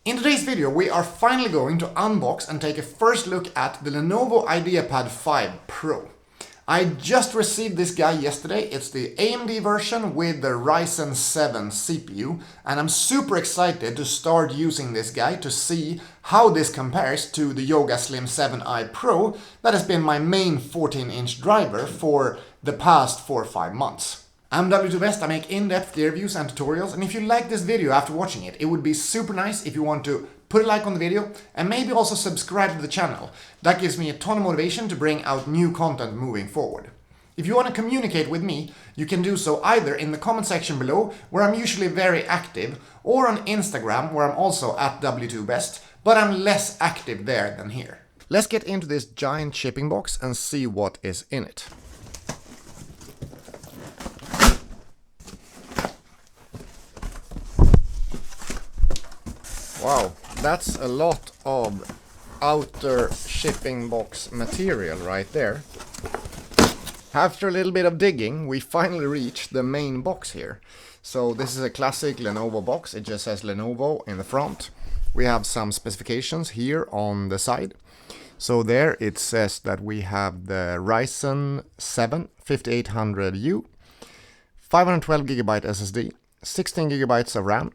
In today's video we are finally going to unbox and take a first look at the Lenovo Ideapad 5 Pro. I just received this guy yesterday. It's the AMD version with the Ryzen 7 CPU, and I'm super excited to start using this guy to see how this compares to the Yoga Slim 7i Pro that has been my main 14-inch driver for the past 4 or 5 months. I'm W2Best, I make in-depth gear reviews and tutorials, and if you like this video after watching it, it would be super nice if you want to put a like on the video and maybe also subscribe to the channel. That gives me a ton of motivation to bring out new content moving forward. If you want to communicate with me, you can do so either in the comment section below, where I'm usually very active, or on Instagram, where I'm also at W2Best, but I'm less active there than here. Let's get into this giant shipping box and see what is in it. Wow, that's a lot of outer shipping box material right there. After a little bit of digging, we finally reached the main box here. So this is a classic Lenovo box. It just says Lenovo in the front. We have some specifications here on the side. So there it says that we have the Ryzen 7 5800U, 512GB SSD, 16GB of RAM,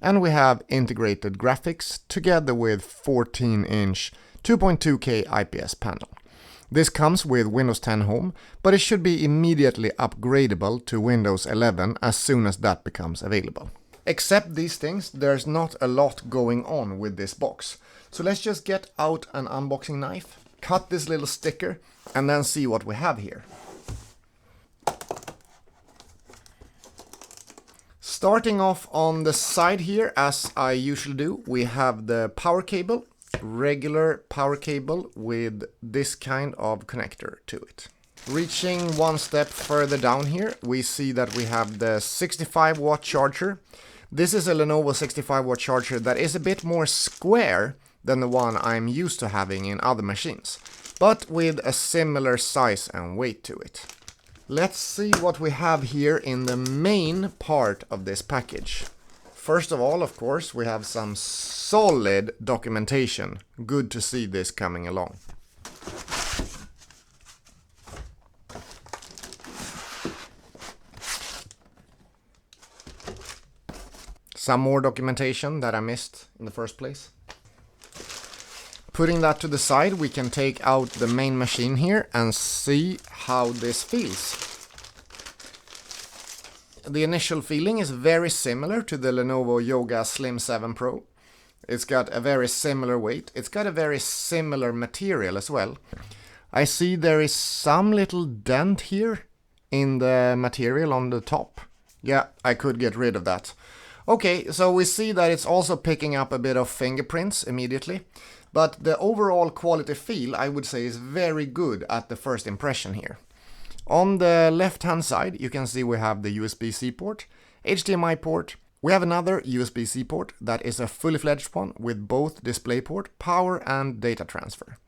and we have integrated graphics together with 14-inch 2.2K IPS panel. This comes with Windows 10 Home, but it should be immediately upgradable to Windows 11 as soon as that becomes available. Except these things, there's not a lot going on with this box. So let's just get out an unboxing knife, cut this little sticker, and then see what we have here. Starting off on the side here, as I usually do, we have the power cable, regular power cable with this kind of connector to it. Reaching one step further down here, we see that we have the 65-watt charger. This is a Lenovo 65-watt charger that is a bit more square than the one I'm used to having in other machines, but with a similar size and weight to it. Let's see what we have here in the main part of this package. First of all, of course, we have some solid documentation. Good to see this coming along. Some more documentation that I missed in the first place. Putting that to the side, we can take out the main machine here and see how this feels. The initial feeling is very similar to the Lenovo Yoga Slim 7 Pro. It's got a very similar weight. It's got a very similar material as well. I see there is some little dent here in the material on the top. Yeah, I could get rid of that. Okay, so we see that it's also picking up a bit of fingerprints immediately. But the overall quality feel, I would say, is very good at the first impression here. On the left-hand side, you can see we have the USB-C port, HDMI port. We have another USB-C port that is a fully fledged one with both DisplayPort, power and data transfer.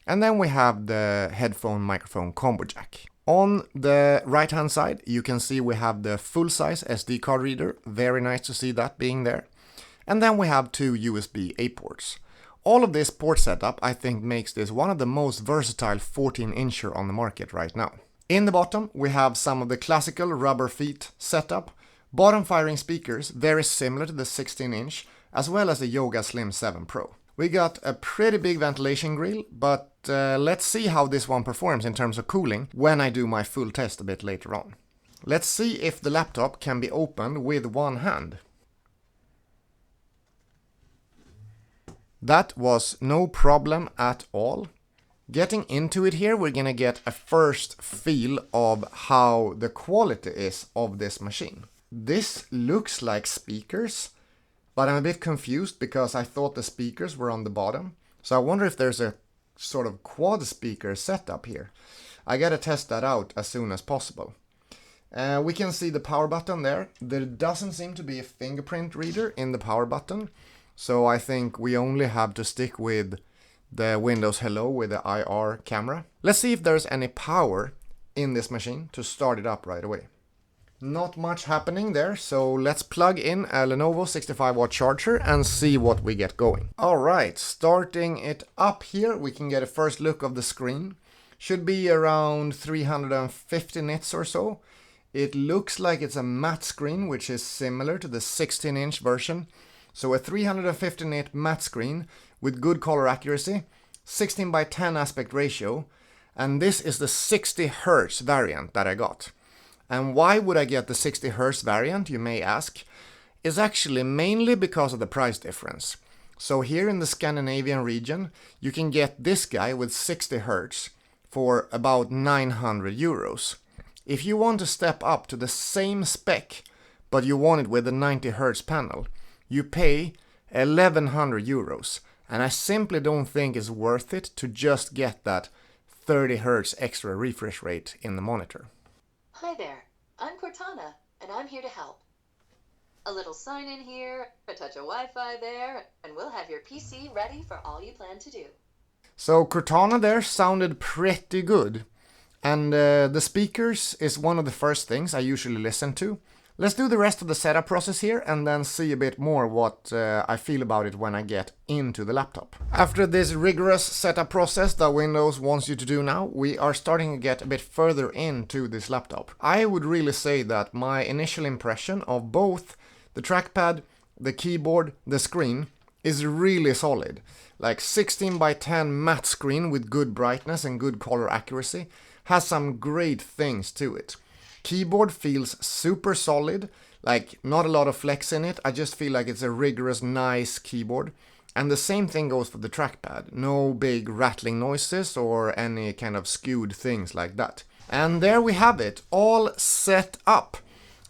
And then we have the headphone microphone combo jack. On the right-hand side, you can see we have the full-size SD card reader. Very nice to see that being there. And then we have 2 USB-A ports. All of this port setup, I think, makes this one of the most versatile 14-incher on the market right now. In the bottom, we have some of the classical rubber feet setup, bottom-firing speakers, very similar to the 16-inch, as well as the Yoga Slim 7 Pro. We got a pretty big ventilation grill, but let's see how this one performs in terms of cooling when I do my full test a bit later on. Let's see if the laptop can be opened with one hand. That was no problem at all. Getting into it here, we're gonna get a first feel of how the quality is of this machine. This looks like speakers, but I'm a bit confused because I thought the speakers were on the bottom. So I wonder if there's a sort of quad speaker setup here. I gotta test that out as soon as possible. We can see the power button there. There doesn't seem to be a fingerprint reader in the power button. So I think we only have to stick with the Windows Hello with the IR camera. Let's see if there's any power in this machine to start it up right away. Not much happening there, so let's plug in a Lenovo 65-watt charger and see what we get going. Alright, starting it up here, we can get a first look of the screen. Should be around 350 nits or so. It looks like it's a matte screen, which is similar to the 16-inch version. So a 350 nit matte screen with good color accuracy, 16:10 aspect ratio, and this is the 60 Hz variant that I got. And why would I get the 60 Hz variant, you may ask? Is actually mainly because of the price difference. So here in the Scandinavian region, you can get this guy with 60 Hz for about 900 euros. If you want to step up to the same spec, but you want it with a 90 Hz panel, you pay 1100 euros. And I simply don't think it's worth it to just get that 30 Hz extra refresh rate in the monitor. Hi there, I'm Cortana, and I'm here to help. A little sign in here, a touch of Wi-Fi there, and we'll have your PC ready for all you plan to do. So Cortana there sounded pretty good. And the speakers is one of the first things I usually listen to. Let's do the rest of the setup process here and then see a bit more what I feel about it when I get into the laptop. After this rigorous setup process that Windows wants you to do now, we are starting to get a bit further into this laptop. I would really say that my initial impression of both the trackpad, the keyboard, the screen is really solid. Like 16:10 matte screen with good brightness and good color accuracy has some great things to it. Keyboard feels super solid, like not a lot of flex in it. I just feel like it's a rigorous, nice keyboard. And the same thing goes for the trackpad. No big rattling noises or any kind of skewed things like that. And there we have it, all set up.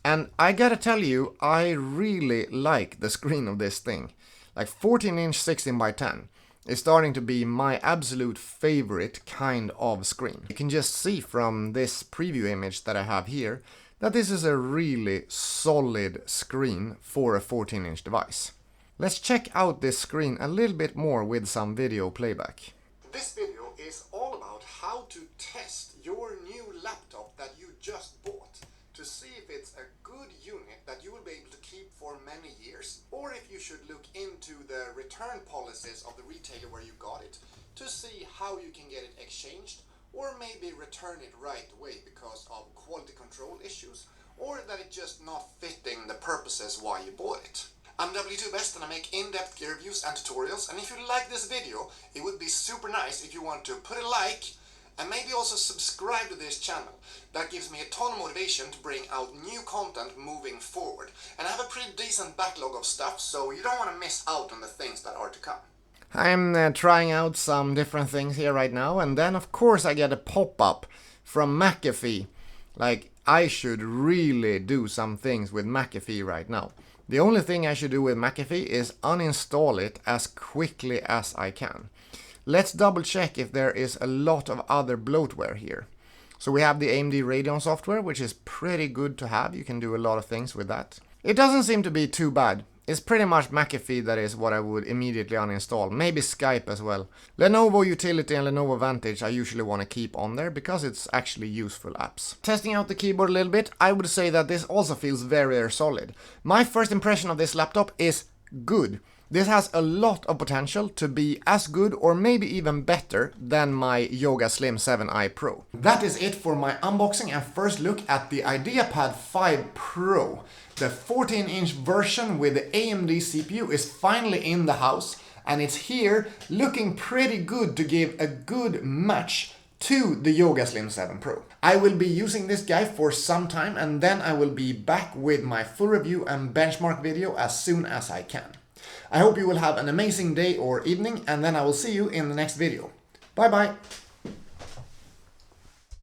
And I gotta tell you, I really like the screen of this thing. Like 14-inch 16:10. Is starting to be my absolute favorite kind of screen. You can just see from this preview image that I have here that this is a really solid screen for a 14-inch device. Let's check out this screen a little bit more with some video playback. This video is all about how to test your new laptop that you just bought to see if it's a good unit that you will be able to keep for many years, or if you should look into the return policies of the retailer where you got it to see how you can get it exchanged, or maybe return it right away because of quality control issues, or that it's just not fitting the purposes why you bought it. I'm W2Best and I make in-depth gear reviews and tutorials, and if you like this video, it would be super nice if you want to put a like and maybe also subscribe to this channel. That gives me a ton of motivation to bring out new content moving forward. And I have a pretty decent backlog of stuff, so you don't want to miss out on the things that are to come. I'm trying out some different things here right now, and then of course I get a pop-up from McAfee. Like, I should really do some things with McAfee right now. The only thing I should do with McAfee is uninstall it as quickly as I can. Let's double check if there is a lot of other bloatware here. So we have the AMD Radeon software, which is pretty good to have. You can do a lot of things with that. It doesn't seem to be too bad. It's pretty much McAfee that is what I would immediately uninstall. Maybe Skype as well. Lenovo Utility and Lenovo Vantage I usually want to keep on there because it's actually useful apps. Testing out the keyboard a little bit, I would say that this also feels very, very solid. My first impression of this laptop is good. This has a lot of potential to be as good or maybe even better than my Yoga Slim 7i Pro. That is it for my unboxing and first look at the Ideapad 5 Pro. The 14-inch version with the AMD CPU is finally in the house, and it's here looking pretty good to give a good match to the Yoga Slim 7 Pro. I will be using this guy for some time, and then I will be back with my full review and benchmark video as soon as I can. I hope you will have an amazing day or evening, and then I will see you in the next video. Bye bye!